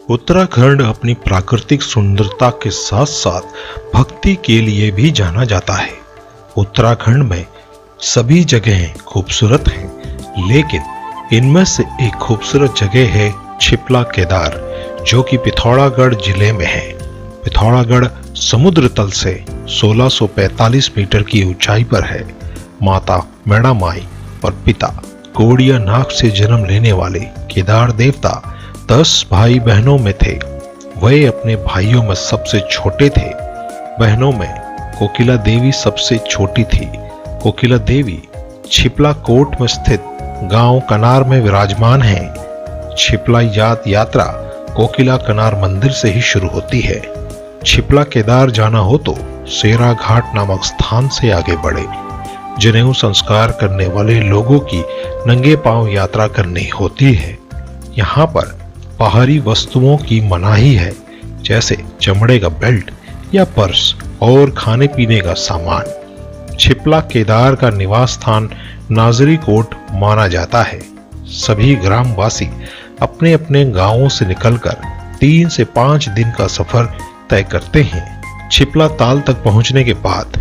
उत्तराखंड अपनी प्राकृतिक सुंदरता के साथ साथ भक्ति के लिए भी जाना जाता है। उत्तराखंड में सभी जगहें खूबसूरत हैं, लेकिन इनमें से एक खूबसूरत जगह है छिपला केदार, जो कि पिथौरागढ़ जिले में है। पिथौरागढ़ समुद्र तल से 1645 मीटर की ऊंचाई पर है। माता मैणा माई और पिता कोड़िया नाग से जन्म लेने वाले केदार देवता 10 भाई बहनों में थे। वे अपने भाइयों में सबसे छोटे थे। बहनों में कोकिला देवी सबसे छोटी थी। कोकिला देवी छिपला कोट में स्थित गांव कनार में विराजमान हैं। छिपला यात्रा कोकिला कनार मंदिर से ही शुरू होती है। छिपला केदार जाना हो तो सेरा घाट नामक स्थान से आगे बढ़े। जनेऊ संस्कार करने वाले लोगों की नंगे पांव यात्रा करनी होती है। यहाँ पर बाहरी वस्तुओं की मनाही है, जैसे चमड़े का बेल्ट या पर्स और खाने पीने का सामान। छिपला केदार का निवास स्थान नाजरी कोट माना जाता है। सभी ग्रामवासी अपने अपने गांवों से निकलकर 3 से 5 दिन का सफर तय करते हैं। छिपला ताल तक पहुंचने के बाद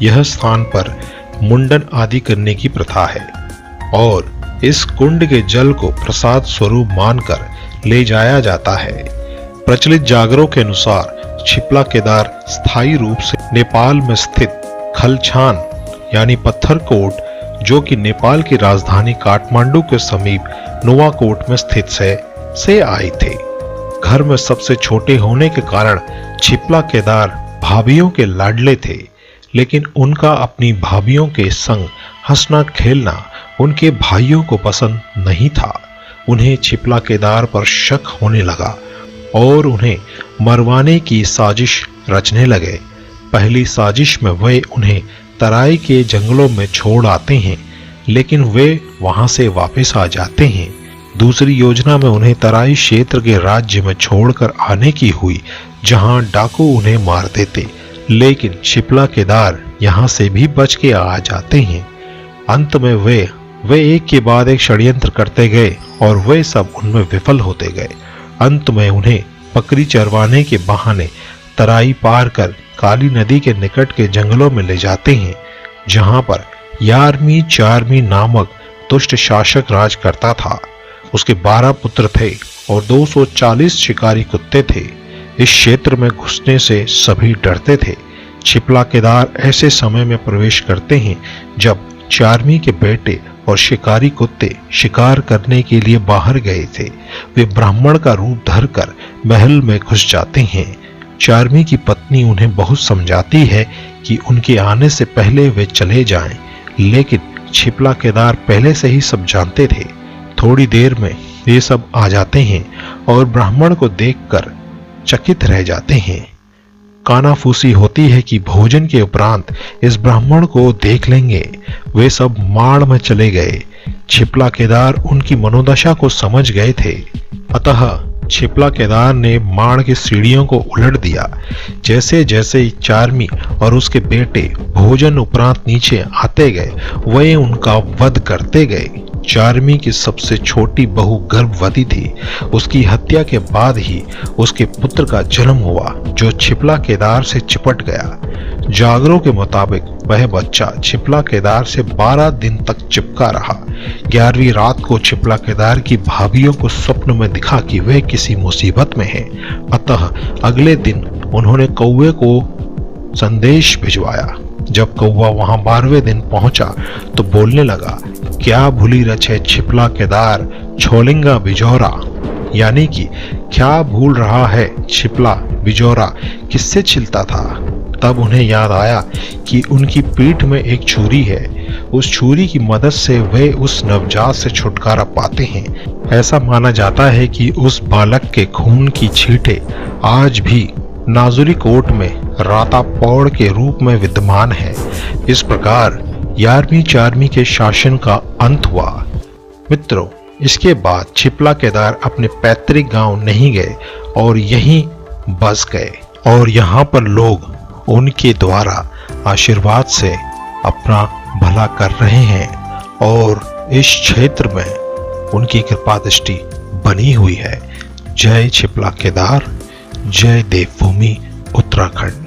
यह स्थान पर मुंडन आदि करने की प्रथा है और इस कुंड के जल को प्रसाद स्वरूप मानकर ले जाया जाता है। प्रचलित जागरों के अनुसार छिपला केदार स्थायी रूप से नेपाल में स्थित खलछान यानी पत्थरकोट, जो कि नेपाल की राजधानी काठमांडू के समीप नुवाकोट में स्थित से आए थे। घर में सबसे छोटे होने के कारण छिपला केदार भाभियों के लाडले थे, लेकिन उनका अपनी भाभियों के संग हंसना खेलना उनके भाइयों को पसंद नहीं था। उन्हें छिपला केदार पर शक होने लगा और उन्हें मरवाने की साजिश रचने लगे। पहली साजिश में वे उन्हें तराई के जंगलों में छोड़ आते हैं, लेकिन वे वहां से वापस आ जाते हैं। दूसरी योजना में उन्हें तराई क्षेत्र के राज्य में छोड़कर आने की हुई, जहां डाकू उन्हें मार देते, लेकिन छिपला केदार यहां से भी बच के आ जाते हैं। अंत में वे एक के बाद एक षड्यंत्र करते गए और वे सब उनमें विफल होते गए। अंत में उन्हें बकरी चरवाने के बहाने तराई पार कर काली नदी के निकट के जंगलों में ले जाते हैं, जहां पर यारमी चारमी नामक दुष्ट शासक राज करता था। उसके 12 पुत्र थे और 240 शिकारी कुत्ते थे। इस क्षेत्र में घुसने से सभी डरते थे। छिपला केदार ऐसे समय में प्रवेश करते हैं जब चारमी के बेटे और शिकारी कुत्ते शिकार करने के लिए बाहर गए थे। वे ब्राह्मण का रूप धरकर महल में घुस जाते हैं। चारमी की पत्नी उन्हें बहुत समझाती है कि उनके आने से पहले वे चले जाएं, लेकिन छिपला केदार पहले से ही सब जानते थे। थोड़ी देर में ये सब आ जाते हैं और ब्राह्मण को देखकर चकित रह जाते हैं। कानाफूसी होती है कि भोजन के उपरांत इस ब्राह्मण को देख लेंगे। वे सब माड़ में चले गए। छिपला केदार उनकी मनोदशा को समझ गए थे, अतः छिपला केदार ने माड़ की सीढ़ियों को उलट दिया। जैसे जैसे चारमी और उसके बेटे भोजन उपरांत नीचे आते गए, वे उनका वध करते गए। चारमी की सबसे छोटी बहू गर्भवती थी। उसकी हत्या के बाद ही उसके पुत्र का जन्म हुआ, जो छिपला केदार से चिपट गया। जागरों के मुताबिक वह बच्चा छिपला केदार से 12 दिन तक चिपका रहा। 11वीं रात को छिपला केदार की भाभियों को स्वप्न में दिखा कि वे किसी मुसीबत में हैं। अतः अगले दिन उन्होंने कौवे को संदेश भिजवाया। जब कौवा वहां 12वें दिन पहुंचा तो बोलने लगा, क्या भूली रचे छिपला केदार छोलिंगा बिजौरा, यानी कि क्या भूल रहा है छिपला बिजौरा किससे छिलता था। तब उन्हें याद आया कि उनकी पीठ में एक छुरी है। उस छुरी की मदद से वे उस नवजात से छुटकारा पाते हैं। ऐसा माना जाता है कि उस बालक के खून की छींटे आज भी नाजुरी कोट में राता पौड़ के रूप में विद्यमान है। इस प्रकार 11वीं चारमी के शासन का अंत हुआ। मित्रों, इसके बाद छिपला केदार अपने पैतृक गांव नहीं गए और यहीं बस गए और यहाँ पर लोग उनके द्वारा आशीर्वाद से अपना भला कर रहे हैं और इस क्षेत्र में उनकी कृपा दृष्टि बनी हुई है। जय छिपला केदार, जय देवभूमि उत्तराखंड।